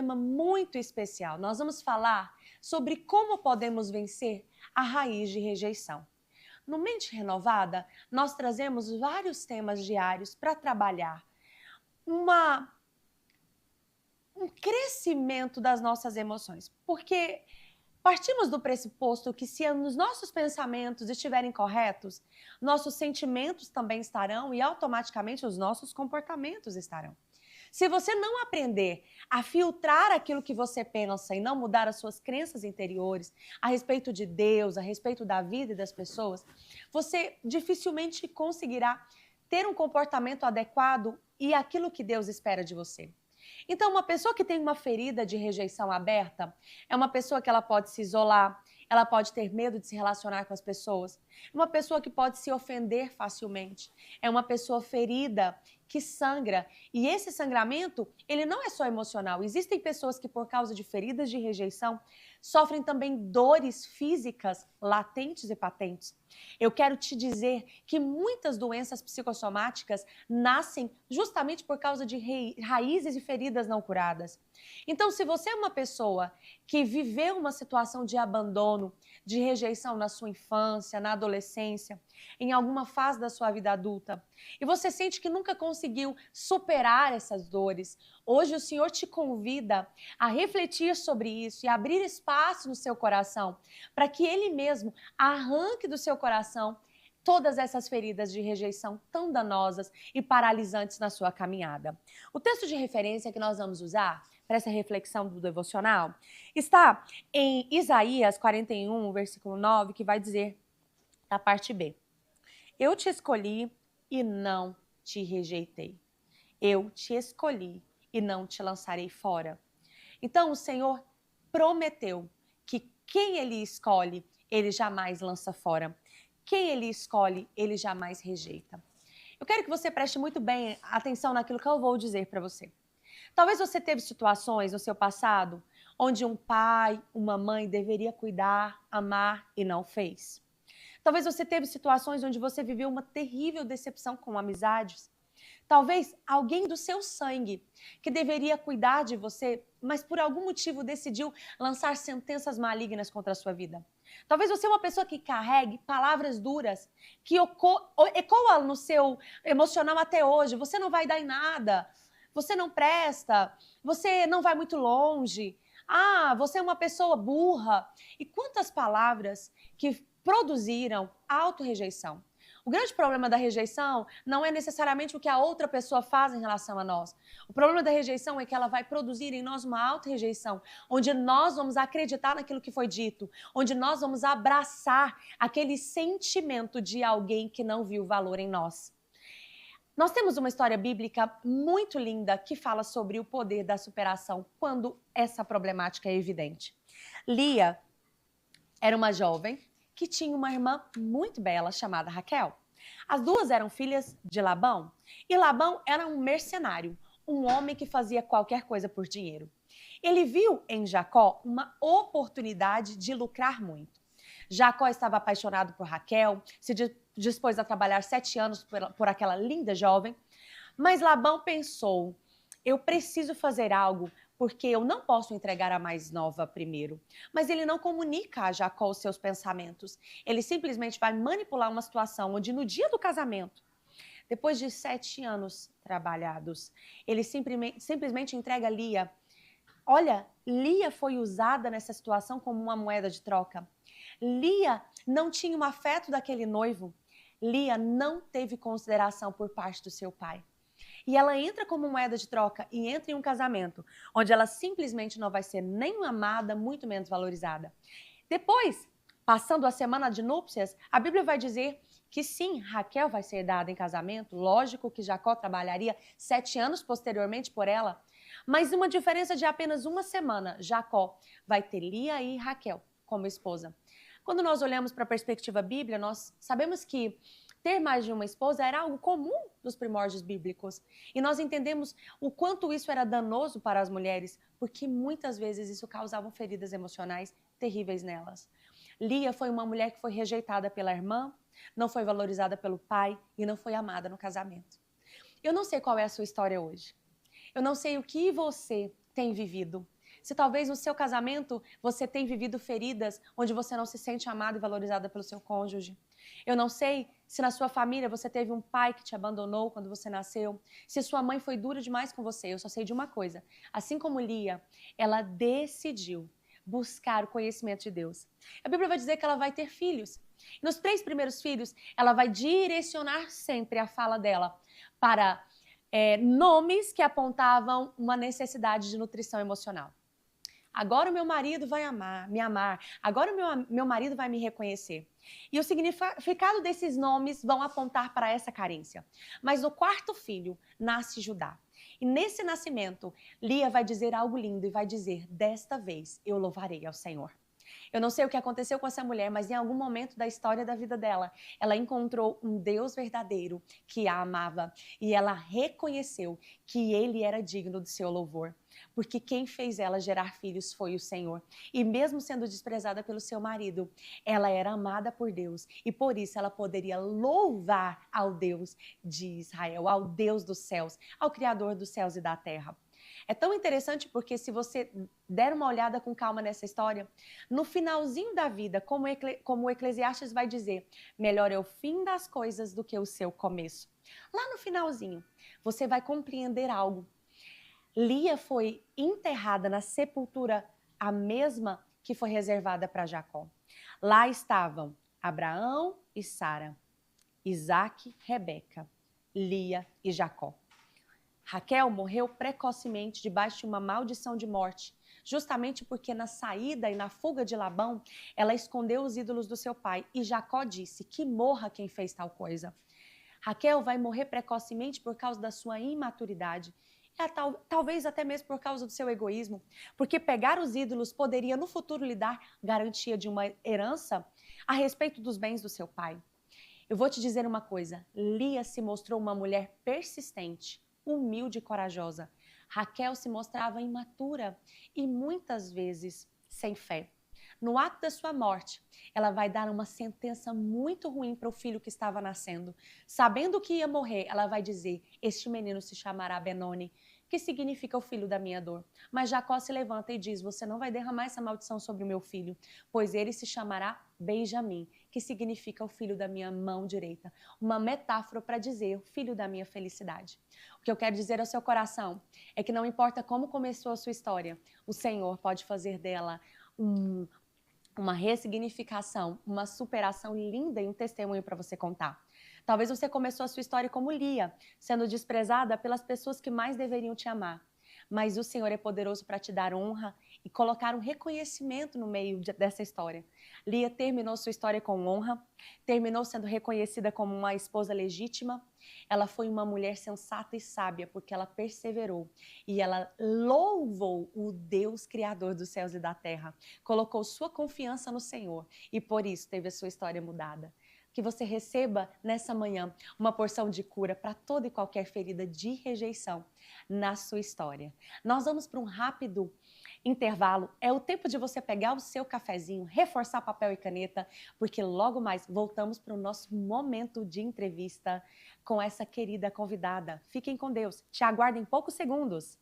tema muito especial. Nós vamos falar sobre como podemos vencer a raiz de rejeição. No Mente Renovada, nós trazemos vários temas diários para trabalhar um crescimento das nossas emoções, porque partimos do pressuposto que se os nossos pensamentos estiverem corretos, nossos sentimentos também estarão e automaticamente os nossos comportamentos estarão. Se você não aprender a filtrar aquilo que você pensa e não mudar as suas crenças interiores a respeito de Deus, a respeito da vida e das pessoas, você dificilmente conseguirá ter um comportamento adequado e aquilo que Deus espera de você. Então, uma pessoa que tem uma ferida de rejeição aberta é uma pessoa que ela pode se isolar, ela pode ter medo de se relacionar com as pessoas, uma pessoa que pode se ofender facilmente, é uma pessoa ferida que sangra. E esse sangramento, ele não é só emocional. Existem pessoas que, por causa de feridas de rejeição, sofrem também dores físicas latentes e patentes. Eu quero te dizer que muitas doenças psicossomáticas nascem justamente por causa de raízes e feridas não curadas. Então, se você é uma pessoa que viveu uma situação de abandono, de rejeição na sua infância, na adolescência, em alguma fase da sua vida adulta, e você sente que nunca conseguiu superar essas dores, hoje o Senhor te convida a refletir sobre isso e abrir espaço no seu coração para que Ele mesmo arranque do seu coração todas essas feridas de rejeição tão danosas e paralisantes na sua caminhada. O texto de referência que nós vamos usar para essa reflexão do devocional está em Isaías 41, versículo 9, que vai dizer, na parte B: Eu te escolhi e não te rejeitei. Eu te escolhi e não te lançarei fora. Então o Senhor prometeu que quem Ele escolhe, Ele jamais lança fora. Quem Ele escolhe, Ele jamais rejeita. Eu quero que você preste muito bem atenção naquilo que eu vou dizer para você. Talvez você teve situações no seu passado onde um pai, uma mãe deveria cuidar, amar e não fez. Talvez você teve situações onde você viveu uma terrível decepção com amizades. Talvez alguém do seu sangue que deveria cuidar de você, mas por algum motivo decidiu lançar sentenças malignas contra a sua vida. Talvez você é uma pessoa que carregue palavras duras, que ecoam no seu emocional até hoje. Você não vai dar em nada, você não presta, você não vai muito longe. Ah, você é uma pessoa burra. E quantas palavras que produziram auto-rejeição. O grande problema da rejeição não é necessariamente o que a outra pessoa faz em relação a nós. O problema da rejeição é que ela vai produzir em nós uma auto-rejeição, onde nós vamos acreditar naquilo que foi dito, onde nós vamos abraçar aquele sentimento de alguém que não viu valor em nós. Nós temos uma história bíblica muito linda que fala sobre o poder da superação quando essa problemática é evidente. Lia era uma jovem que tinha uma irmã muito bela chamada Raquel. As duas eram filhas de Labão, e Labão era um mercenário, um homem que fazia qualquer coisa por dinheiro. Ele viu em Jacó uma oportunidade de lucrar muito. Jacó estava apaixonado por Raquel, se dispôs a trabalhar 7 anos por aquela linda jovem, mas Labão pensou: eu preciso fazer algo porque eu não posso entregar a mais nova primeiro. Mas ele não comunica a Jacó os seus pensamentos. Ele simplesmente vai manipular uma situação onde no dia do casamento, depois de 7 anos trabalhados, ele simplesmente entrega Lia. Olha, Lia foi usada nessa situação como uma moeda de troca. Lia não tinha o afeto daquele noivo. Lia não teve consideração por parte do seu pai. E ela entra como moeda de troca e entra em um casamento onde ela simplesmente não vai ser nem amada, muito menos valorizada. Depois, passando a semana de núpcias, a Bíblia vai dizer que sim, Raquel vai ser dada em casamento. Lógico que Jacó trabalharia 7 anos posteriormente por ela, mas uma diferença de apenas uma semana, Jacó vai ter Lia e Raquel como esposa. Quando nós olhamos para a perspectiva bíblica, nós sabemos que ter mais de uma esposa era algo comum dos primórdios bíblicos. E nós entendemos o quanto isso era danoso para as mulheres, porque muitas vezes isso causava feridas emocionais terríveis nelas. Lia foi uma mulher que foi rejeitada pela irmã, não foi valorizada pelo pai e não foi amada no casamento. Eu não sei qual é a sua história hoje. Eu não sei o que você tem vivido. Se talvez no seu casamento você tem vivido feridas onde você não se sente amada e valorizada pelo seu cônjuge. Eu não sei se na sua família você teve um pai que te abandonou quando você nasceu, se sua mãe foi dura demais com você. Eu só sei de uma coisa. Assim como Lia, ela decidiu buscar o conhecimento de Deus. A Bíblia vai dizer que ela vai ter filhos. Nos 3 primeiros filhos, ela vai direcionar sempre a fala dela para nomes que apontavam uma necessidade de nutrição emocional. Agora o meu marido vai me amar. Agora o meu marido vai me reconhecer. E o significado desses nomes vão apontar para essa carência. Mas no 4º filho nasce Judá. E nesse nascimento, Lia vai dizer algo lindo e vai dizer: desta vez eu louvarei ao Senhor. Eu não sei o que aconteceu com essa mulher, mas em algum momento da história da vida dela, ela encontrou um Deus verdadeiro que a amava e ela reconheceu que ele era digno do seu louvor. Porque quem fez ela gerar filhos foi o Senhor. E mesmo sendo desprezada pelo seu marido, ela era amada por Deus e por isso ela poderia louvar ao Deus de Israel, ao Deus dos céus, ao Criador dos céus e da terra. É tão interessante porque se você der uma olhada com calma nessa história, no finalzinho da vida, como o Eclesiastes vai dizer, melhor é o fim das coisas do que o seu começo. Lá no finalzinho, você vai compreender algo. Lia foi enterrada na sepultura a mesma que foi reservada para Jacó. Lá estavam Abraão e Sara, Isaac, Rebeca, Lia e Jacó. Raquel morreu precocemente debaixo de uma maldição de morte, justamente porque na saída e na fuga de Labão, ela escondeu os ídolos do seu pai e Jacó disse que morra quem fez tal coisa. Raquel vai morrer precocemente por causa da sua imaturidade, talvez até mesmo por causa do seu egoísmo, porque pegar os ídolos poderia no futuro lhe dar garantia de uma herança a respeito dos bens do seu pai. Eu vou te dizer uma coisa, Lia se mostrou uma mulher persistente, humilde e corajosa. Raquel se mostrava imatura e muitas vezes sem fé. No ato da sua morte, ela vai dar uma sentença muito ruim para o filho que estava nascendo. Sabendo que ia morrer, ela vai dizer, este menino se chamará Benoni, que significa o filho da minha dor. Mas Jacó se levanta e diz, você não vai derramar essa maldição sobre o meu filho, pois ele se chamará Benjamim, que significa o filho da minha mão direita. Uma metáfora para dizer o filho da minha felicidade. O que eu quero dizer ao seu coração é que não importa como começou a sua história, o Senhor pode fazer dela uma ressignificação, uma superação linda e um testemunho para você contar. Talvez você começou a sua história como Lia, sendo desprezada pelas pessoas que mais deveriam te amar. Mas o Senhor é poderoso para te dar honra e colocar um reconhecimento no meio dessa história. Lia terminou sua história com honra, terminou sendo reconhecida como uma esposa legítima. Ela foi uma mulher sensata e sábia porque ela perseverou e ela louvou o Deus Criador dos céus e da terra. Colocou sua confiança no Senhor e por isso teve a sua história mudada. Que você receba nessa manhã uma porção de cura para toda e qualquer ferida de rejeição na sua história. Nós vamos para um rápido intervalo. É o tempo de você pegar o seu cafezinho, reforçar papel e caneta, porque logo mais voltamos para o nosso momento de entrevista com essa querida convidada. Fiquem com Deus. Te aguardo em poucos segundos.